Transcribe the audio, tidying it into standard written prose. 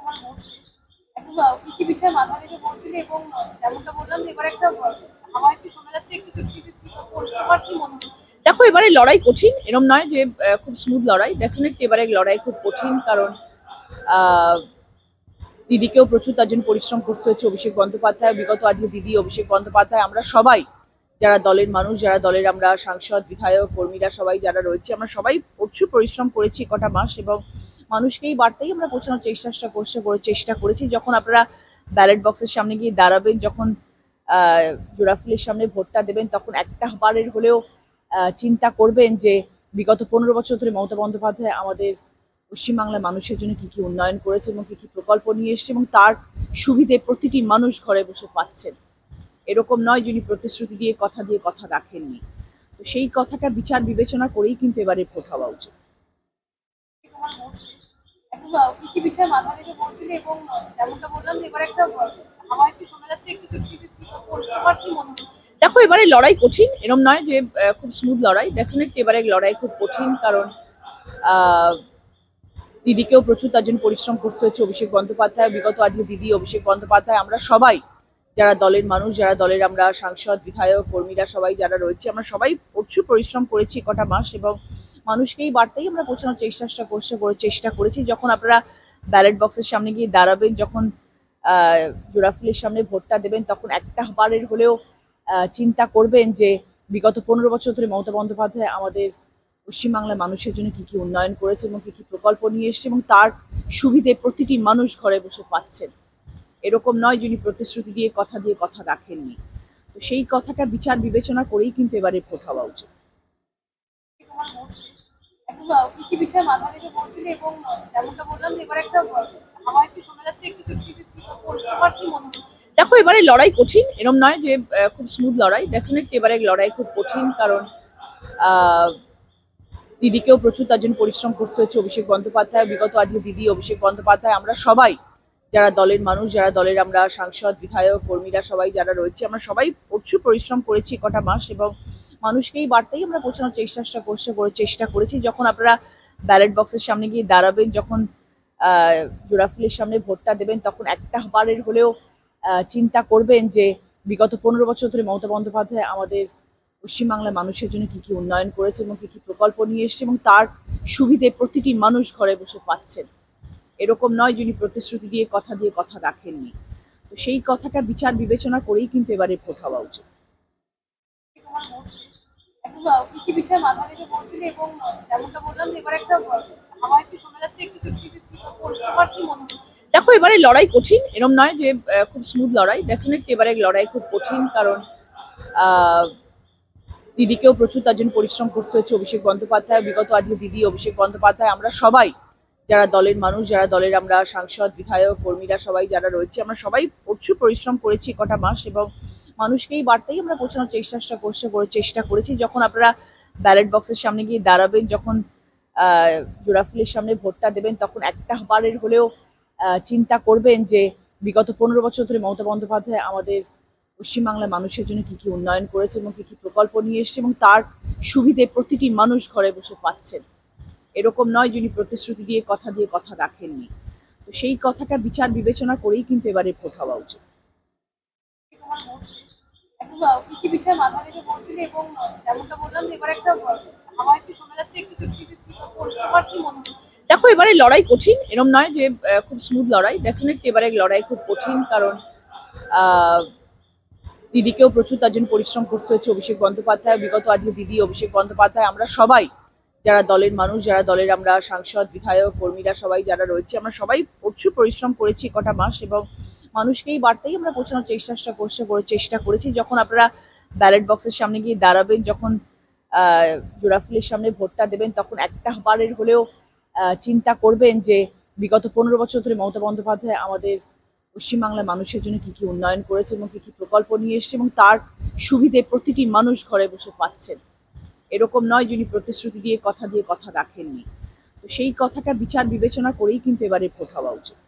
তোমার ভোট শেষ। একদম কি কি বিষয়ে মাথা রেখে ভোট দিলে এবং যেমনটা বললাম যে এবার একটা হাওয়া একটু শোনা যাচ্ছে একটু 50-50 তোমার কি মনে হচ্ছে? দেখো, এবারে লড়াই কঠিন, এরম নয় যে খুব স্মুথ লড়াই। ডেফিনেটলি এবারে লড়াই খুব কঠিন, কারণ আহ, দিদিকেও প্রচুর তার জন্য পরিশ্রম করতে হচ্ছে। অভিষেক বন্দ্যোপাধ্যায় বিগত, আজকে দিদি, অভিষেক বন্দ্যোপাধ্যায়, আমরা সবাই যারা দলের মানুষ, যারা দলের আমরা সাংসদ, বিধায়ক, কর্মীরা সবাই যারা রয়েছে, আমরা সবাই প্রচুর পরিশ্রম করেছি কটা মাস, এবং মানুষকে এই বার্তাই আমরা পৌঁছানোর চেষ্টা করেছি। যখন আপনারা ব্যালট বক্সের সামনে গিয়ে দাঁড়াবেন, যখন জোড়াফুলের সামনে ভোটটা দেবেন, তখন একটা বারের হলেও চিন্তা করবেন যে বিগত 15 বছর ধরে মমতা বন্দ্যোপাধ্যায় আমাদের পশ্চিমবাংলার মানুষের জন্য কি কি উন্নয়ন করেছে এবং কি কি প্রকল্প নিয়ে এসছে, এবং তার সুবিধে প্রতিটি মানুষ ঘরে বসে পাচ্ছেন। এরকম নয় যিনি প্রতিশ্রুতি দিয়ে কথা রাখেননি। তো সেই কথাটা বিচার বিবেচনা করেই কিন্তু এবারে ভোট হওয়া উচিত। তোমার ভোট শেষ। একদম কি কি বিষয়ে মাথা রেখে ভোট দিলে এবং যেমনটা বললাম যে এবার একটা হাওয়া একটু শোনা যাচ্ছে একটু 50-50 তোমার কি মনে হচ্ছে? দেখো, এবারে লড়াই কঠিন, এরম নয় যে খুব স্মুথ লড়াই। ডেফিনেটলি এবারে লড়াই খুব কঠিন, কারণ আহ, দিদিকেও প্রচুর তার জন্য পরিশ্রম করতে হচ্ছে। অভিষেক বন্দ্যোপাধ্যায় বিগত, আজকে দিদি, অভিষেক বন্দ্যোপাধ্যায়, আমরা সবাই যারা দলের মানুষ, যারা দলের আমরা সাংসদ, বিধায়ক, কর্মীরা সবাই যারা রয়েছে, আমরা সবাই প্রচুর পরিশ্রম করেছি কটা মাস, এবং মানুষকে এই বার্তাই আমরা পৌঁছানোর চেষ্টা করেছি। যখন আপনারা ব্যালট বক্সের সামনে গিয়ে দাঁড়াবেন, যখন জোড়াফুলের সামনে ভোটটা দেবেন, তখন একটা বারের হলেও চিন্তা করবেন যে বিগত 15 বছর ধরে মমতা বন্দ্যোপাধ্যায় আমাদের পশ্চিমবাংলার মানুষের জন্য কি কি উন্নয়ন করেছে এবং কি কি প্রকল্প নিয়ে এসছে, এবং তার সুবিধে প্রতিটি মানুষ ঘরে বসে পাচ্ছেন। এরকম নয় যিনি প্রতিশ্রুতি দিয়ে কথা রাখেননি। তো সেই কথাটা বিচার বিবেচনা করেই কিন্তু এবারে ভোট হওয়া উচিত। তোমার ভোট শেষ। একদম কি কি বিষয়ে মাথা রেখে ভোট দিলে এবং যেমনটা বললাম যে এবার একটা হাওয়া একটু শোনা যাচ্ছে একটু 50-50 তোমার কি মনে হচ্ছে? দেখো, এবারে লড়াই কঠিন, এরম নয় যে খুব স্মুথ লড়াই। ডেফিনেটলি এবারে লড়াই খুব কঠিন, কারণ আহ, দিদিকেও প্রচুর তার জন্য পরিশ্রম করতে হচ্ছে। অভিষেক বন্দ্যোপাধ্যায় বিগত, আজকে দিদি, অভিষেক বন্দ্যোপাধ্যায়, আমরা সবাই যারা দলের মানুষ, যারা দলের আমরা সাংসদ, বিধায়ক, কর্মীরা সবাই যারা রয়েছে, আমরা সবাই প্রচুর পরিশ্রম করেছি কটা মাস, এবং মানুষকে এই বার্তাই আমরা পৌঁছানোর চেষ্টা করেছি। যখন আপনারা ব্যালট বক্সের সামনে গিয়ে দাঁড়াবেন, যখন জোড়াফুলের সামনে ভোটটা দেবেন, তখন একটা বারের হলেও চিন্তা করবেন যে বিগত 15 বছর ধরে মমতা বন্দ্যোপাধ্যায় আমাদের পশ্চিমবাংলার মানুষের জন্য কি কি উন্নয়ন করেছে এবং কি কি প্রকল্প নিয়ে এসছে, এবং তার সুবিধে প্রতিটি মানুষ ঘরে বসে পাচ্ছেন। এরকম নয় যিনি প্রতিশ্রুতি দিয়ে কথা রাখেননি। তো সেই কথাটা বিচার বিবেচনা করেই কিন্তু এবারে ভোট হওয়া উচিত। তোমার ভোট শেষ। একদম কি কি বিষয়ে মাথা রেখে ভোট দিলে এবং যেমনটা বললাম যে এবার একটা হাওয়া একটু শোনা যাচ্ছে একটু 50-50 তোমার কি মনে হচ্ছে? দেখো, এবারে লড়াই কঠিন, এরম নয় যে খুব স্মুথ লড়াই। ডেফিনেটলি এবারে লড়াই খুব কঠিন, কারণ আহ, দিদিকেও প্রচুর তার জন্য পরিশ্রম করতে হচ্ছে। অভিষেক বন্দ্যোপাধ্যায় বিগত, আজকে দিদি, অভিষেক বন্দ্যোপাধ্যায়, আমরা সবাই যারা দলের মানুষ, যারা দলের আমরা সাংসদ, বিধায়ক, কর্মীরা সবাই যারা রয়েছে, আমরা সবাই প্রচুর পরিশ্রম করেছি কটা মাস, এবং মানুষকে এই বার্তাই আমরা পৌঁছানোর চেষ্টা করেছি। যখন আপনারা ব্যালট বক্সের সামনে গিয়ে দাঁড়াবেন, যখন জোড়াফুলের সামনে ভোটটা দেবেন, তখন একটা বারের হলেও চিন্তা করবেন যে বিগত 15 বছর ধরে মমতা বন্দ্যোপাধ্যায় আমাদের পশ্চিমবাংলার মানুষের জন্য কি কি উন্নয়ন করেছে এবং কি কি প্রকল্প নিয়ে এসছে, এবং তার সুবিধে প্রতিটি মানুষ ঘরে বসে পাচ্ছেন। এরকম নয় যিনি প্রতিশ্রুতি দিয়ে কথা রাখেননি। তো সেই কথাটা বিচার বিবেচনা করেই কিন্তু এবারে ভোট হওয়া উচিত। তোমার ভোট শেষ। একদম কি কি বিষয়ে মাথা রেখে ভোট দিলে এবং যেমনটা বললাম যে এবার একটা হাওয়া একটু শোনা যাচ্ছে একটু 50-50 তোমার কি মনে হচ্ছে? দেখো, এবারে লড়াই কঠিন, এরম নয় যে খুব স্মুথ লড়াই। ডেফিনেটলি এবারে লড়াই খুব কঠিন, কারণ আহ, দিদিকেও প্রচুর তার জন্য পরিশ্রম করতে হচ্ছে। অভিষেক বন্দ্যোপাধ্যায় বিগত, আজকে দিদি, অভিষেক বন্দ্যোপাধ্যায়, আমরা সবাই যারা দলের মানুষ, যারা দলের আমরা সাংসদ, বিধায়ক, কর্মীরা সবাই যারা রয়েছে, আমরা সবাই প্রচুর পরিশ্রম করেছি কটা মাস, এবং মানুষকে এই বার্তাই আমরা পৌঁছানোর চেষ্টা করেছি। যখন আপনারা ব্যালট বক্সের সামনে গিয়ে দাঁড়াবেন, যখন জোড়াফুলের সামনে ভোটটা দেবেন, তখন একটা বারের হলেও চিন্তা করবেন যে বিগত 15 বছর ধরে মমতা বন্দ্যোপাধ্যায় আমাদের পশ্চিমবাংলার মানুষের জন্য কি কি উন্নয়ন করেছে এবং কি কি প্রকল্প নিয়ে এসছে, এবং তার সুবিধে প্রতিটি মানুষ ঘরে বসে পাচ্ছেন। এরকম নয় যিনি প্রতিশ্রুতি দিয়ে কথা রাখেননি। তো সেই কথাটা বিচার বিবেচনা করেই কিন্তু এবারে ভোট হওয়া উচিত।